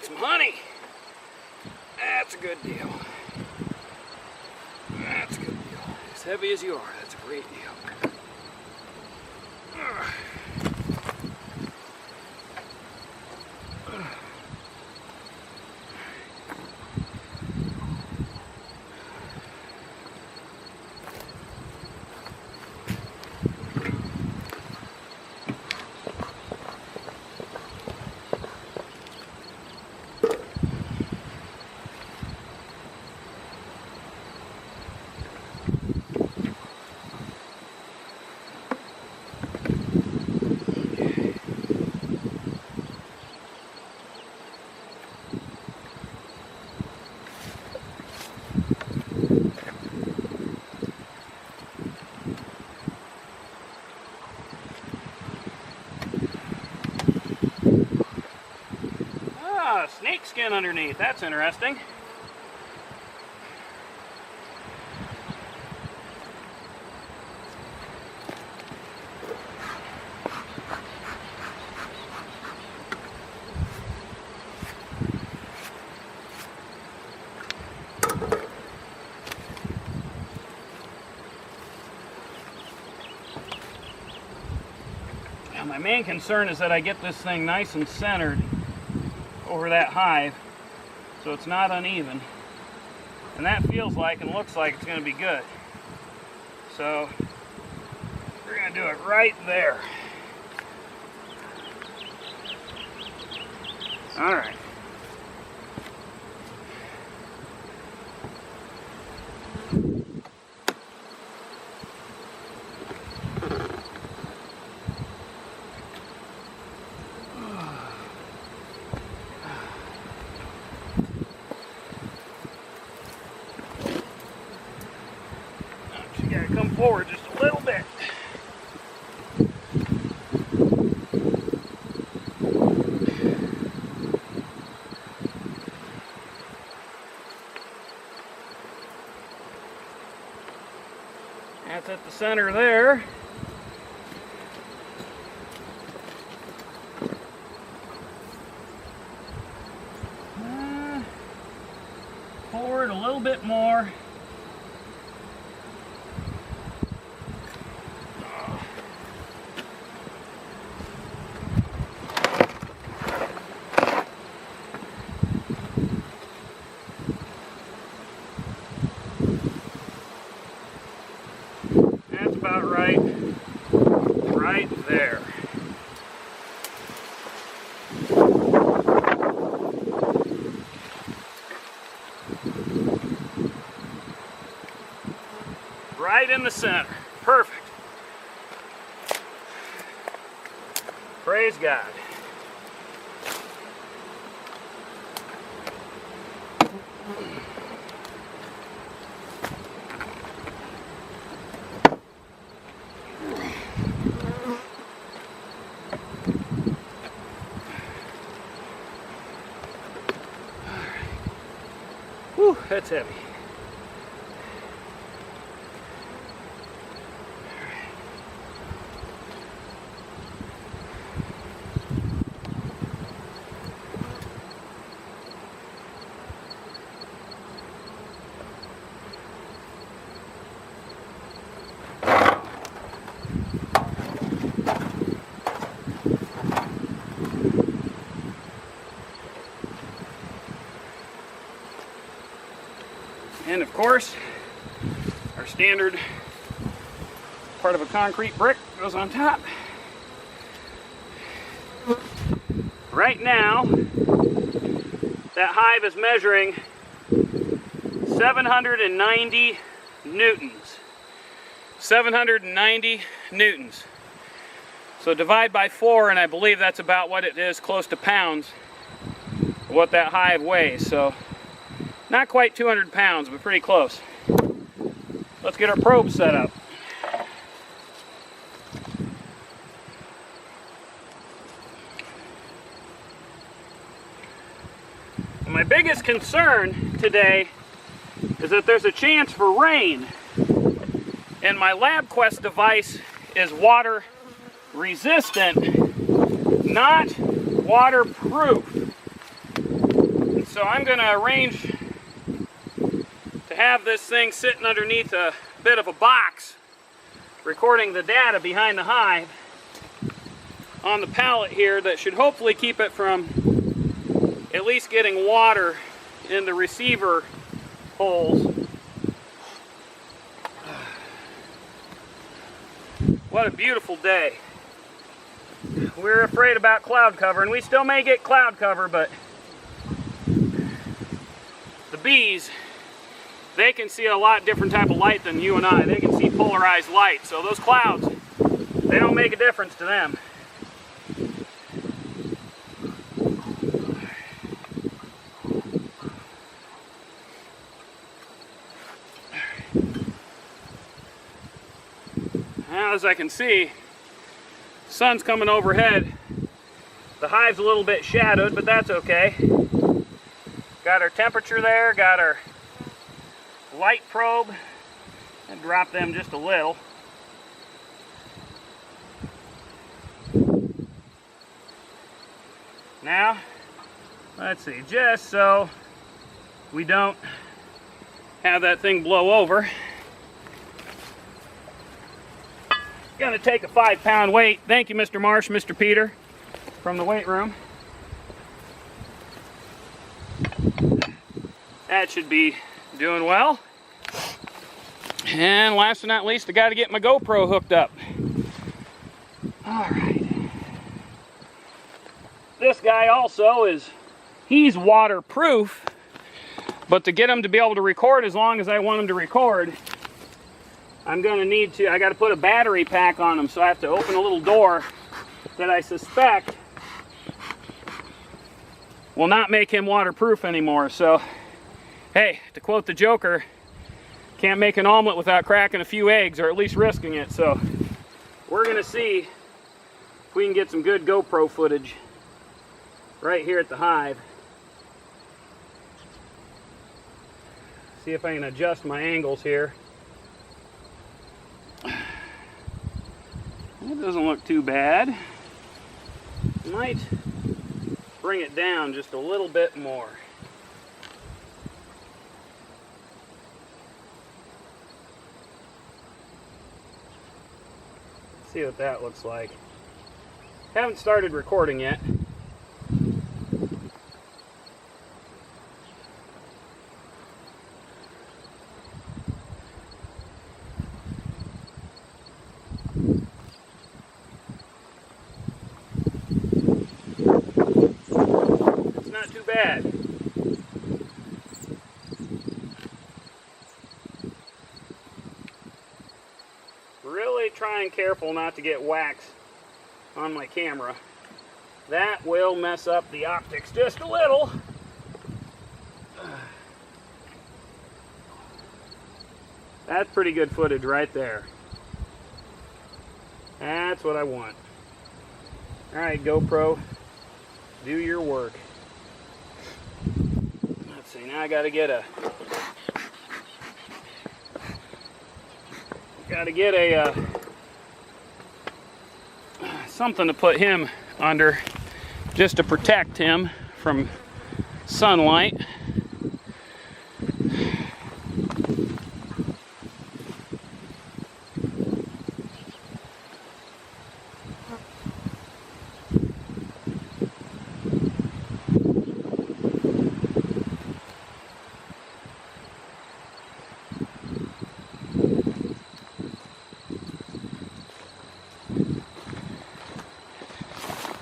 need some honey. That's a good deal. That's a good deal. As heavy as you are, that's a great deal. Snake skin underneath, that's interesting. Now, my main concern is that I get this thing nice and centered over that hive so it's not uneven, and that feels like and looks like it's going to be good. So we're going to do it right there. All right. Come forward just a little bit. That's at the center there. Forward a little bit more. About right there. Right in the center. Perfect. Praise God. Whew, that's heavy. And of course, our standard part of a concrete brick goes on top. Right now, that hive is measuring 790 newtons. 790 newtons. So divide by 4, and I believe that's about what it is, close to pounds, what that hive weighs. So not quite 200 pounds, but pretty close. Let's get our probe set up. My biggest concern today is that there's a chance for rain, and my LabQuest device is water resistant, not waterproof. So I'm going to arrange to have this thing sitting underneath a bit of a box, recording the data behind the hive on the pallet here that should hopefully keep it from at least getting water in the receiver holes. What a beautiful day. We're afraid about cloud cover, and we still may get cloud cover, but the bees, they can see a lot different type of light than you and I. They can see polarized light, so those clouds, they don't make a difference to them. Now, as I can see, the sun's coming overhead. The hive's a little bit shadowed, but that's okay. Got our temperature there, got our light probe, and drop them just a little. Now, let's see, just so we don't have that thing blow over, gonna take a 5-pound weight. Thank you, Mr. Marsh, Mr. Peter, from the weight room. That should be doing well. And last but not least, I got to get my GoPro hooked up. All right. This guy also he's waterproof, but to get him to be able to record as long as I want him to record, I'm going to need to, I got to put a battery pack on him, so I have to open a little door that I suspect will not make him waterproof anymore. So, hey, to quote the Joker, can't make an omelet without cracking a few eggs, or at least risking it. So we're going to see if we can get some good GoPro footage right here at the hive. See if I can adjust my angles here. That doesn't look too bad. Might bring it down just a little bit more. See what that looks like. Haven't started recording yet. It's not too bad. Really trying careful not to get wax on my camera. That will mess up the optics just a little. That's pretty good footage right there. That's what I want. Alright, GoPro, do your work. Let's see, now I gotta get a something to put him under, just to protect him from sunlight.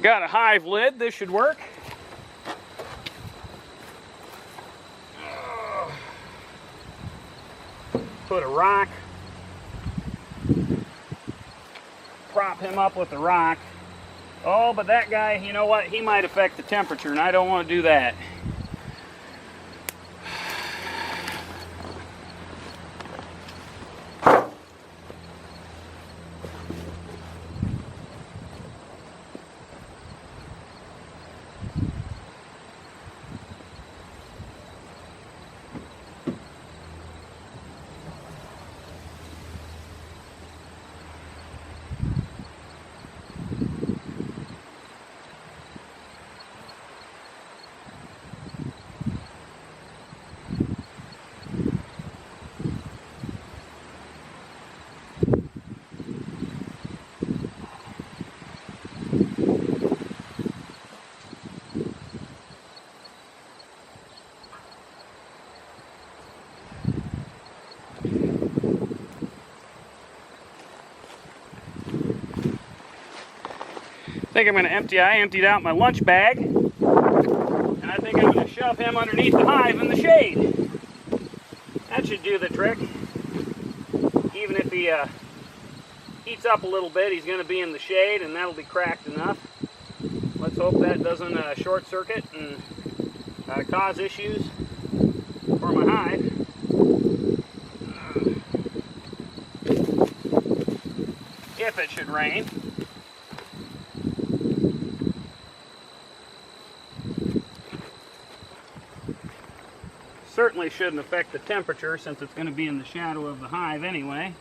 Got a hive lid, this should work. Put a rock, prop him up with the rock. Oh, but that guy, you know what, he might affect the temperature, and I don't want to do that. think I'm going to I emptied out my lunch bag, and I think I'm going to shove him underneath the hive in the shade. That should do the trick. Even if he heats up a little bit, he's going to be in the shade, and that'll be cracked enough. Let's hope that doesn't short circuit and cause issues for my hive. If it should rain. Certainly shouldn't affect the temperature since it's going to be in the shadow of the hive anyway.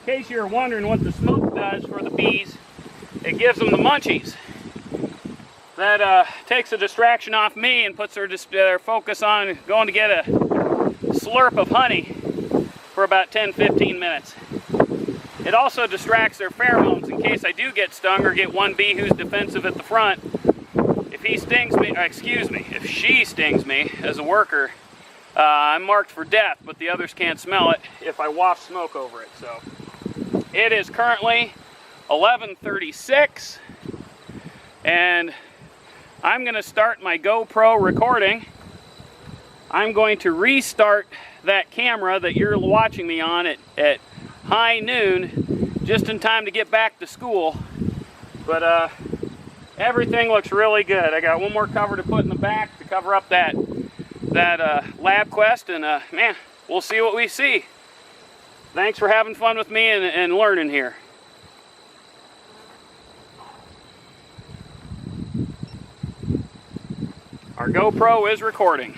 In case you're wondering what the smoke does for the bees, it gives them the munchies. That takes a distraction off me and puts their focus on going to get a slurp of honey for about 10-15 minutes. It also distracts their pheromones in case I do get stung or get one bee who's defensive at the front. If he stings me, if she stings me as a worker, I'm marked for death, but the others can't smell it if I waft smoke over it. So it is currently 11:36, and I'm going to start my GoPro recording. I'm going to restart that camera that you're watching me on at high noon, just in time to get back to school. But everything looks really good. I got one more cover to put in the back to cover up that lab quest, and man, we'll see what we see. Thanks for having fun with me and learning here. Our GoPro is recording.